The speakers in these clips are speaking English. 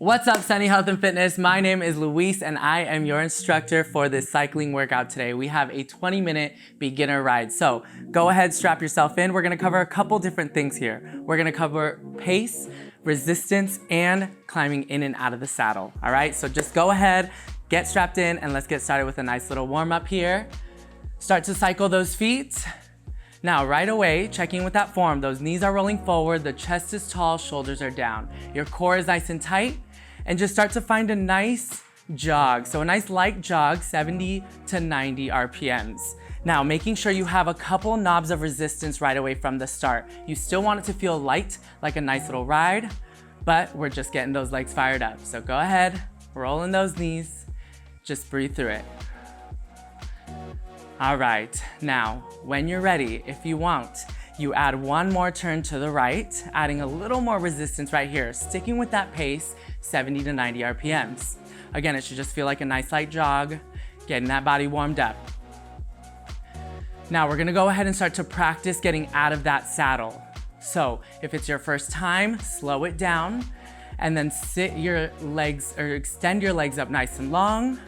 What's up, Sunny Health and Fitness? My name is Luis and I am your instructor for this cycling workout today. We have a 20-minute beginner ride. So go ahead, strap yourself in. We're gonna cover a couple different things here. We're gonna cover pace, resistance, and climbing in and out of the saddle. All right, so just go ahead, get strapped in, and let's get started with a nice little warm up here. Start to cycle those feet. Now, right away, checking with that form, those knees are rolling forward, the chest is tall, shoulders are down. Your core is nice and tight, and just start to find a nice jog. So a nice light jog, 70 to 90 RPMs. Now, making sure you have a couple knobs of resistance right away from the start. You still want it to feel light, like a nice little ride, but we're just getting those legs fired up. So go ahead, roll in those knees, just breathe through it. All right, now, when you're ready, if you want, you add one more turn to the right, adding a little more resistance right here, sticking with that pace, 70 to 90 RPMs. Again, it should just feel like a nice light jog, getting that body warmed up. Now we're gonna go ahead and start to practice getting out of that saddle. So if it's your first time, slow it down, and then sit your legs, or extend your legs up nice and long.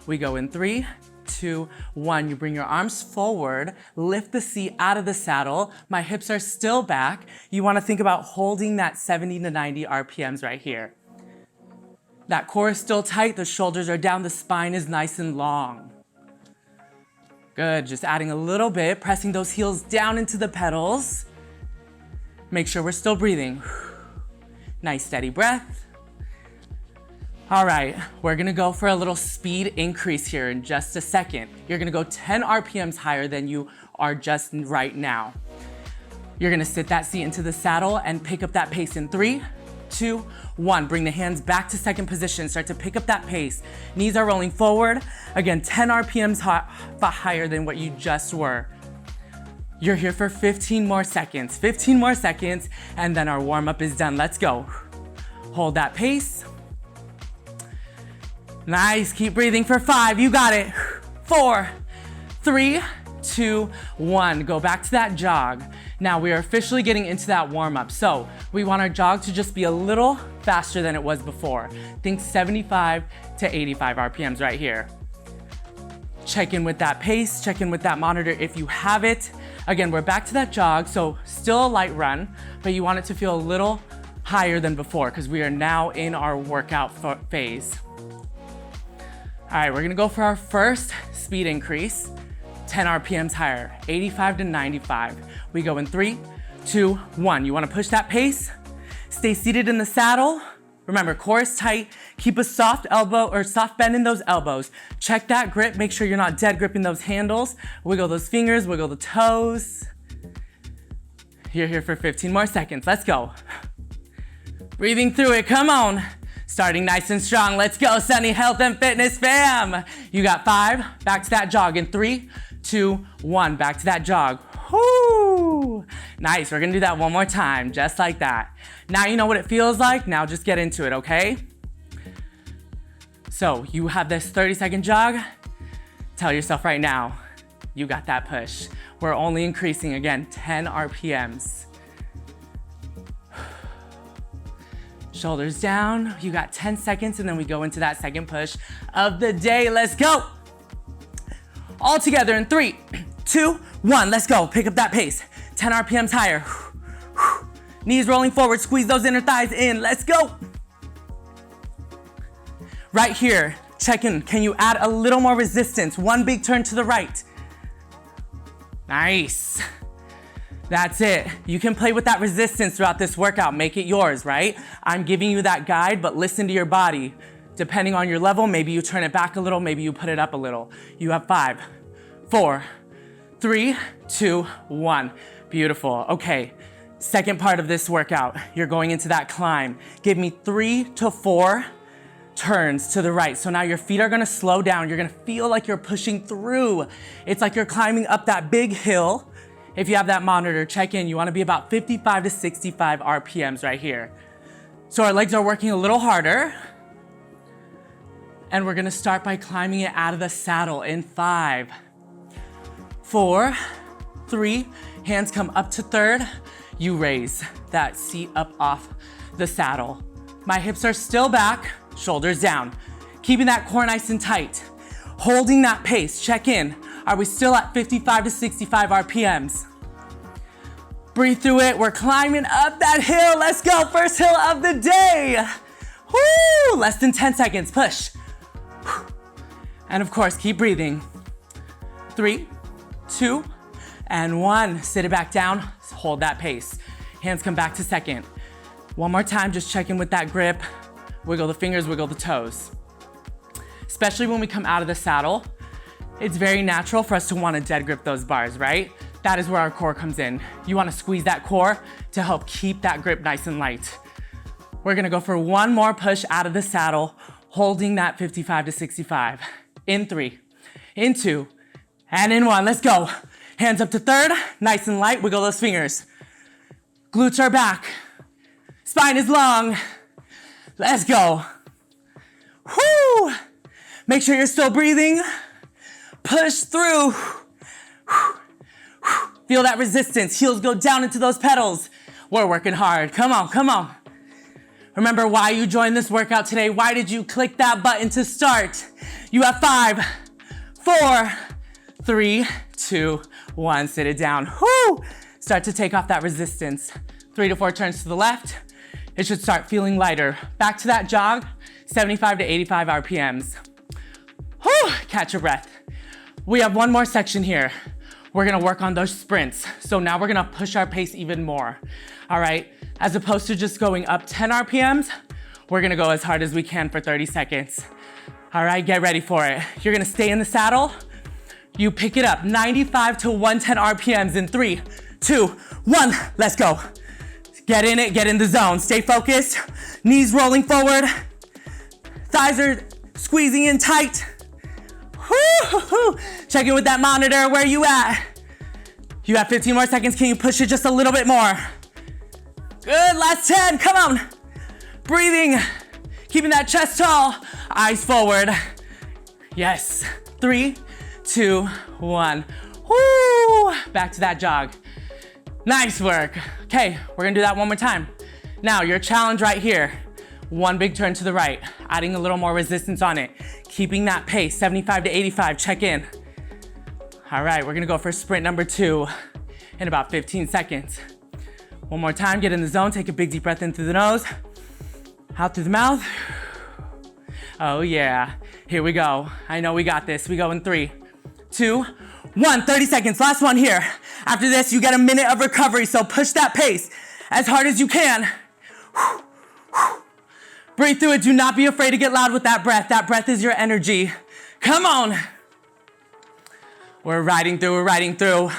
We go in 3, 2, 1. You bring your arms forward, lift the seat out of the saddle. My hips are still back. You wanna think about holding that 70 to 90 RPMs right here. That core is still tight, the shoulders are down, the spine is nice and long. Good, just adding a little bit, pressing those heels down into the pedals. Make sure we're still breathing. Nice steady breath. All right, we're gonna go for a little speed increase here in just a second. You're gonna go 10 RPMs higher than you are just right now. You're gonna sit that seat into the saddle and pick up that pace in 3, 2, 1. Bring the hands back to second position. Start to pick up that pace. Knees are rolling forward. Again, 10 RPMs higher than what you just were. You're here for 15 more seconds. 15 more seconds, and then our warm-up is done. Let's go. Hold that pace. Nice, keep breathing for 5, you got it. 4, 3, 2, 1. Go back to that jog. Now we are officially getting into that warm up. So we want our jog to just be a little faster than it was before. Think 75 to 85 RPMs right here. Check in with that pace, check in with that monitor if you have it. Again, we're back to that jog, so still a light run, but you want it to feel a little higher than before because we are now in our workout phase. All right, we're gonna go for our first speed increase, 10 RPMs higher, 85 to 95. We go in 3, 2, 1. You wanna push that pace, stay seated in the saddle. Remember, core is tight, keep a soft elbow or soft bend in those elbows. Check that grip, make sure you're not dead gripping those handles. Wiggle those fingers, wiggle the toes. You're here for 15 more seconds, let's go. Breathing through it, come on. Starting nice and strong. Let's go, Sunny Health and Fitness fam. You got 5, back to that jog in 3, 2, 1, back to that jog. Whoo! Nice, we're gonna do that one more time, just like that. Now you know what it feels like, now just get into it, okay? So you have this 30-second jog. Tell yourself right now, you got that push. We're only increasing, again, 10 RPMs. Shoulders down, you got 10 seconds and then we go into that second push of the day. Let's go. All together in 3, 2, 1, let's go. Pick up that pace, 10 RPMs higher. Knees rolling forward, squeeze those inner thighs in, let's go. Right here, check in, can you add a little more resistance? One big turn to the right. Nice. That's it. You can play with that resistance throughout this workout. Make it yours, right? I'm giving you that guide, but listen to your body. Depending on your level, maybe you turn it back a little, maybe you put it up a little. You have 5, 4, 3, 2, 1. Beautiful. Okay, second part of this workout. You're going into that climb. Give me 3 to 4 turns to the right. So now your feet are gonna slow down. You're gonna feel like you're pushing through. It's like you're climbing up that big hill. If you have that monitor, check in. You wanna be about 55 to 65 RPMs right here. So our legs are working a little harder. And we're gonna start by climbing it out of the saddle in 5, 4, 3, hands come up to third. You raise that seat up off the saddle. My hips are still back, shoulders down. Keeping that core nice and tight. Holding that pace, check in. Are we still at 55 to 65 RPMs? Breathe through it, we're climbing up that hill. Let's go, first hill of the day. Woo! Less than 10 seconds, push. And of course, keep breathing. 3, 2, and 1. Sit it back down, hold that pace. Hands come back to second. One more time, just check in with that grip. Wiggle the fingers, wiggle the toes. Especially when we come out of the saddle, it's very natural for us to want to dead grip those bars, right? That is where our core comes in. You want to squeeze that core to help keep that grip nice and light. We're gonna go for one more push out of the saddle, holding that 55 to 65. In 3, in 2, and in 1. Let's go. Hands up to third, nice and light, wiggle those fingers. Glutes are back. Spine is long. Let's go. Whoo! Make sure you're still breathing. Push through. Feel that resistance. Heels go down into those pedals. We're working hard. Come on, come on. Remember why you joined this workout today. Why did you click that button to start? You have 5, 4, 3, 2, 1. Sit it down. Whoo! Start to take off that resistance. 3 to 4 turns to the left. It should start feeling lighter. Back to that jog, 75 to 85 RPMs. Whew, catch your breath. We have one more section here. We're gonna work on those sprints. So now we're gonna push our pace even more, all right? As opposed to just going up 10 RPMs, we're gonna go as hard as we can for 30 seconds. All right, get ready for it. You're gonna stay in the saddle. You pick it up, 95 to 110 RPMs in 3, 2, 1, let's go. Get in it, get in the zone. Stay focused, knees rolling forward. Thighs are squeezing in tight. Woo-hoo-hoo. Check in with that monitor, where you at? You have 15 more seconds, can you push it just a little bit more? Good, last 10, come on. Breathing, keeping that chest tall, eyes forward. Yes, 3, 2, 1. Woo! Back to that jog. Nice work. Okay, we're gonna do that one more time. Now, your challenge right here. One big turn to the right, adding a little more resistance on it. Keeping that pace, 75 to 85, check in. All right, we're gonna go for sprint number 2 in about 15 seconds. One more time, get in the zone, take a big deep breath in through the nose, out through the mouth. Oh yeah, here we go. I know we got this. We go in 3, 2, 1, 30 seconds, last one here. After this, you get a minute of recovery, so push that pace as hard as you can. Breathe through it, do not be afraid to get loud with that breath. That breath is your energy. Come on. We're riding through, we're riding through.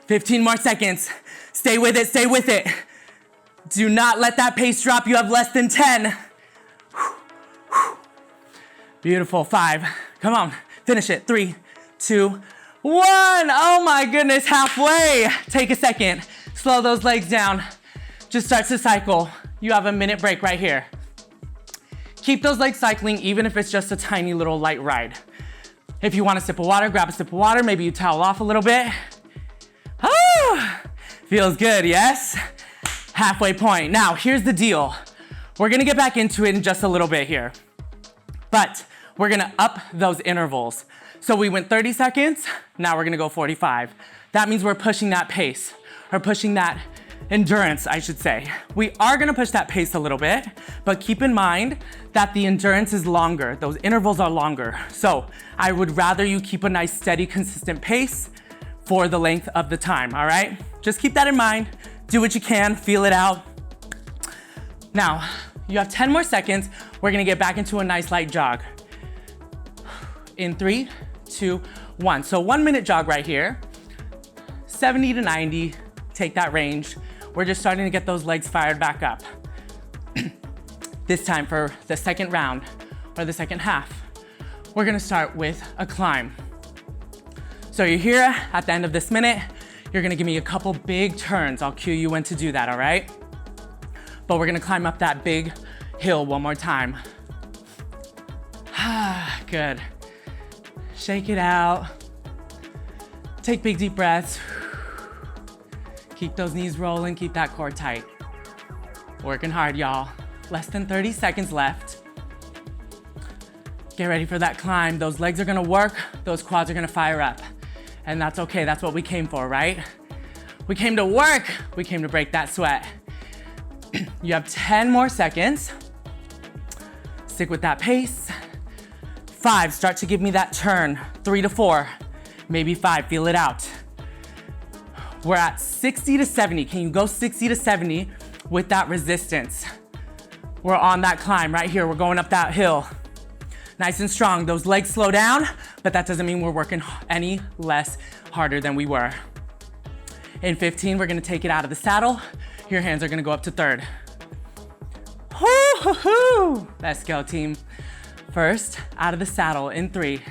15 more seconds. Stay with it, stay with it. Do not let that pace drop, you have less than 10. Beautiful, 5, come on, finish it, 3, 2, 1. Oh my goodness, halfway. Take a second, slow those legs down. Just start to cycle. You have a minute break right here. Keep those legs cycling even if it's just a tiny little light ride. If you want a sip of water, grab a sip of water. Maybe you towel off a little bit. Oh, feels good, yes? Halfway point. Now, here's the deal. We're gonna get back into it in just a little bit here. But we're gonna up those intervals. So we went 30 seconds, now we're gonna go 45. That means we're pushing that pace, or pushing that endurance, I should say. We are gonna push that pace a little bit, but keep in mind that the endurance is longer. Those intervals are longer. So I would rather you keep a nice, steady, consistent pace for the length of the time, all right? Just keep that in mind. Do what you can, feel it out. Now, you have 10 more seconds. We're gonna get back into a nice light jog. In 3, 2, 1. So 1 minute jog right here. 70 to 90, take that range. We're just starting to get those legs fired back up. This time for the second round, or the second half, we're gonna start with a climb. So you're here at the end of this minute, you're gonna give me a couple big turns. I'll cue you when to do that, all right? But we're gonna climb up that big hill one more time. Good. Shake it out. Take big deep breaths. Keep those knees rolling, keep that core tight. Working hard, y'all. Less than 30 seconds left. Get ready for that climb. Those legs are gonna work, those quads are gonna fire up. And that's okay, that's what we came for, right? We came to work, we came to break that sweat. You have 10 more seconds. Stick with that pace. 5, start to give me that turn. 3 to 4, maybe 5, feel it out. We're at 60 to 70. Can you go 60 to 70 with that resistance? We're on that climb right here. We're going up that hill. Nice and strong. Those legs slow down, but that doesn't mean we're working any less harder than we were. In 15, we're gonna take it out of the saddle. Your hands are gonna go up to third. Woo-hoo-hoo. Let's go, team. First, out of the saddle in 3.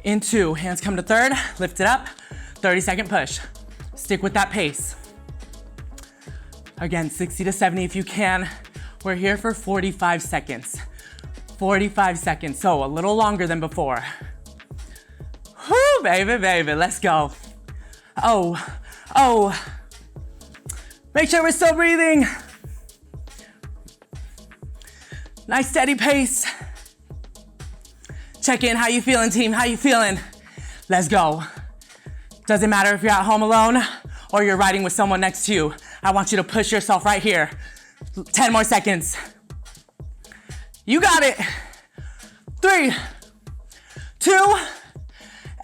In 2, hands come to third, lift it up, 30-second push. Stick with that pace. Again, 60 to 70 if you can. We're here for 45 seconds. 45 seconds, so a little longer than before. Whoo, baby, baby, let's go. Oh. Make sure we're still breathing. Nice steady pace. Check in, how you feeling, team? How you feeling? Let's go. Doesn't matter if you're at home alone or you're riding with someone next to you. I want you to push yourself right here. 10 more seconds. You got it. 3, 2,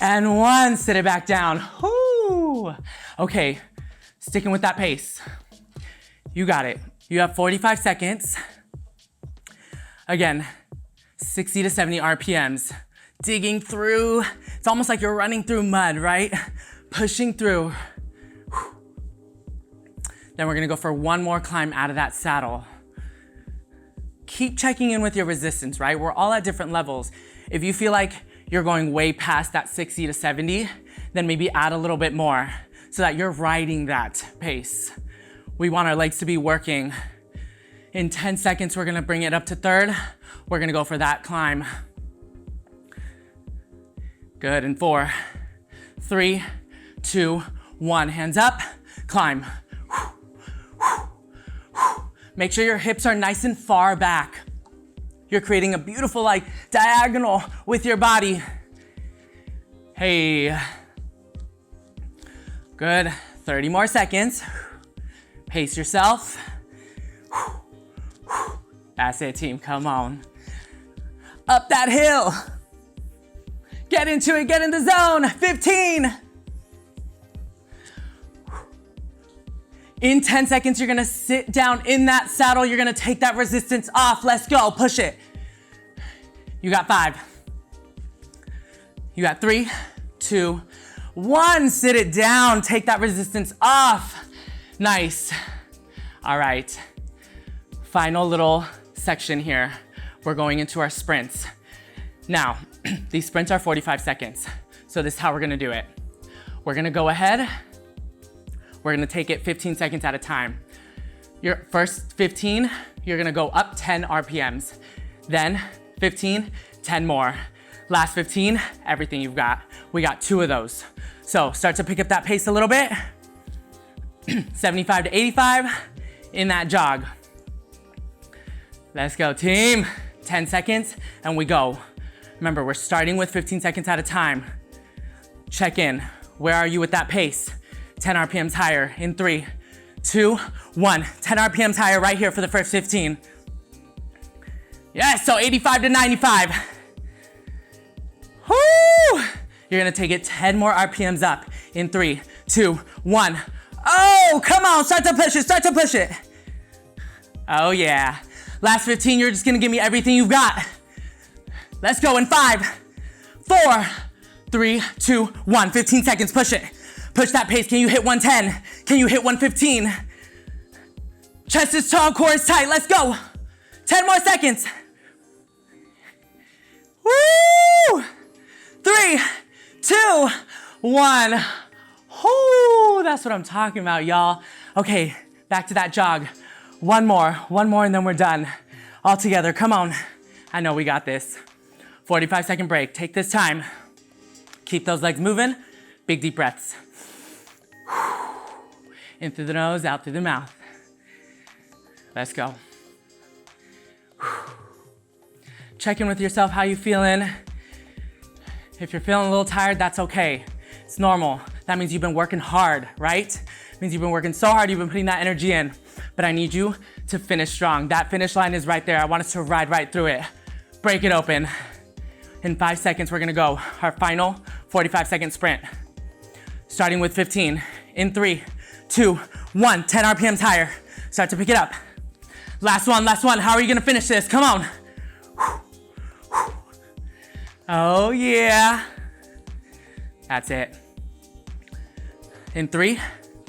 and 1. Sit it back down. Woo. Okay, sticking with that pace. You got it. You have 45 seconds. Again, 60 to 70 RPMs. Digging through. It's almost like you're running through mud, right? Pushing through. Then we're gonna go for one more climb out of that saddle. Keep checking in with your resistance, right? We're all at different levels. If you feel like you're going way past that 60 to 70, then maybe add a little bit more so that you're riding that pace. We want our legs to be working. In 10 seconds, we're gonna bring it up to third. We're gonna go for that climb. Good, in 4, 3, 2, 1. Hands up, climb. Make sure your hips are nice and far back. You're creating a beautiful like diagonal with your body. Hey. Good, 30 more seconds. Pace yourself. That's it, team, come on. Up that hill. Get into it, get in the zone. 15. In 10 seconds, you're gonna sit down in that saddle. You're gonna take that resistance off. Let's go, push it. You got 5. You got 3, 2, 1. Sit it down, take that resistance off. Nice. All right, final little section here. We're going into our sprints. Now, these sprints are 45 seconds. So this is how we're gonna do it. We're gonna go ahead. We're gonna take it 15 seconds at a time. Your first 15, you're gonna go up 10 RPMs. Then 15, 10 more. Last 15, everything you've got. We got 2 of those. So start to pick up that pace a little bit. 75 to 85 in that jog. Let's go, team. 10 seconds and we go. Remember, we're starting with 15 seconds at a time. Check in. Where are you with that pace? 10 RPMs higher in 3, 2, 1. 10 RPMs higher right here for the first 15. Yes, so 85 to 95. Woo! You're gonna take it 10 more RPMs up in 3, 2, 1. Oh, come on, start to push it, start to push it. Oh yeah. Last 15, you're just gonna give me everything you've got. Let's go in 5, 4, 3, 2, 1. 15 seconds, push it. Push that pace. Can you hit 110? Can you hit 115? Chest is tall, core is tight. Let's go. 10 more seconds. Woo! 3, 2, 1. Whoo, that's what I'm talking about, y'all. Okay, back to that jog. One more, and then we're done. All together, come on. I know we got this. 45-second break. Take this time. Keep those legs moving. Big deep breaths. In through the nose, out through the mouth. Let's go. Check in with yourself, how you feeling? If you're feeling a little tired, that's okay. It's normal. That means you've been working hard, right? It means you've been working so hard, you've been putting that energy in. But I need you to finish strong. That finish line is right there. I want us to ride right through it. Break it open. In 5 seconds, we're gonna go our final 45-second sprint. Starting with 15. In 3, 2, 1. 10 RPMs higher. Start to pick it up. Last one, last one. How are you gonna finish this? Come on. Oh yeah. That's it. In 3,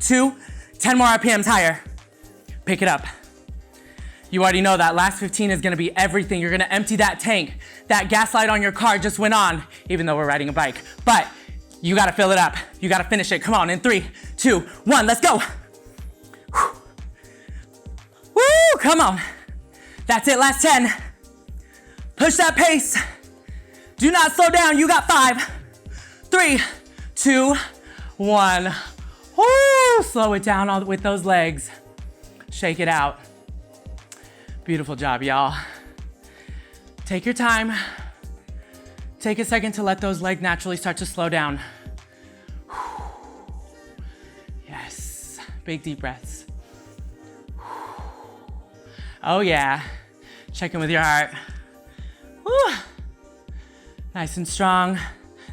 2, 10 more RPMs higher. Pick it up. You already know that last 15 is gonna be everything. You're gonna empty that tank. That gas light on your car just went on, even though we're riding a bike. But you gotta fill it up. You gotta finish it. Come on, in 3, 2, 1, let's go. Woo, come on. That's it, last 10. Push that pace. Do not slow down, you got 5, 3, 2, 1. Woo, slow it down with those legs. Shake it out. Beautiful job, y'all. Take your time. Take a second to let those legs naturally start to slow down. Yes, big deep breaths. Oh yeah, check in with your heart. Woo. Nice and strong.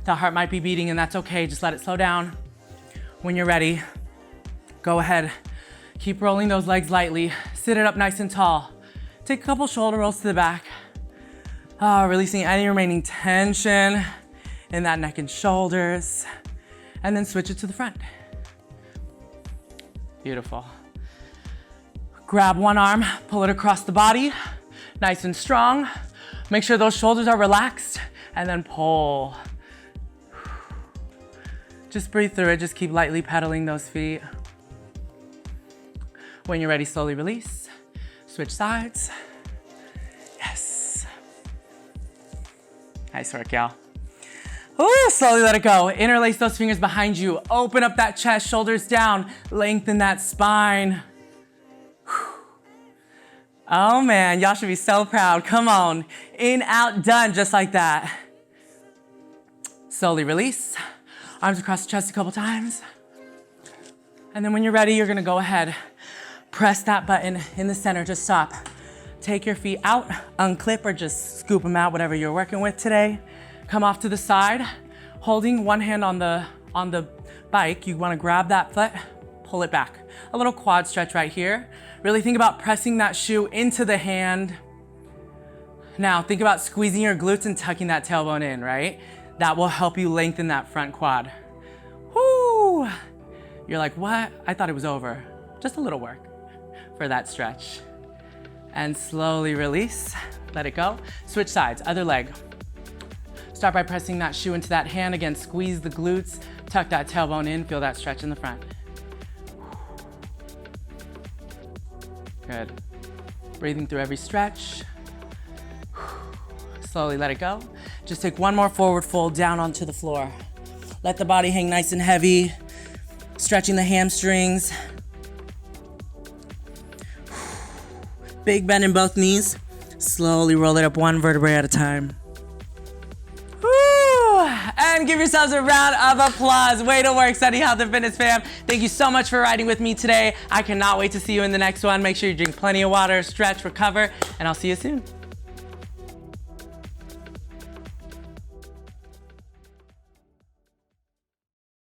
The heart might be beating and that's okay, just let it slow down. When you're ready, go ahead. Keep rolling those legs lightly. Sit it up nice and tall. Take a couple shoulder rolls to the back. Releasing any remaining tension in that neck and shoulders. And then switch it to the front. Beautiful. Grab one arm, pull it across the body, nice and strong. Make sure those shoulders are relaxed, and then pull. Just breathe through it, just keep lightly pedaling those feet. When you're ready, slowly release. Switch sides. Yes. Nice work, y'all. Ooh, slowly let it go. Interlace those fingers behind you. Open up that chest, shoulders down. Lengthen that spine. Oh man, y'all should be so proud. Come on. In, out, done, just like that. Slowly release. Arms across the chest a couple times. And then when you're ready, you're gonna go ahead. Press that button in the center to stop. Take your feet out, unclip or just scoop them out, whatever you're working with today. Come off to the side, holding one hand on the bike. You wanna grab that foot, pull it back. A little quad stretch right here. Really think about pressing that shoe into the hand. Now think about squeezing your glutes and tucking that tailbone in, right? That will help you lengthen that front quad. Whoo! You're like, what? I thought it was over. Just a little work for that stretch. And slowly release, let it go. Switch sides, other leg. Start by pressing that shoe into that hand. Again, squeeze the glutes, tuck that tailbone in, feel that stretch in the front. Good. Breathing through every stretch. Slowly let it go. Just take one more forward fold down onto the floor. Let the body hang nice and heavy, stretching the hamstrings. Big bend in both knees. Slowly roll it up one vertebrae at a time. And give yourselves a round of applause. Way to work, Study Health and Fitness fam. Thank you so much for riding with me today. I cannot wait to see you in the next one. Make sure you drink plenty of water, stretch, recover, and I'll see you soon.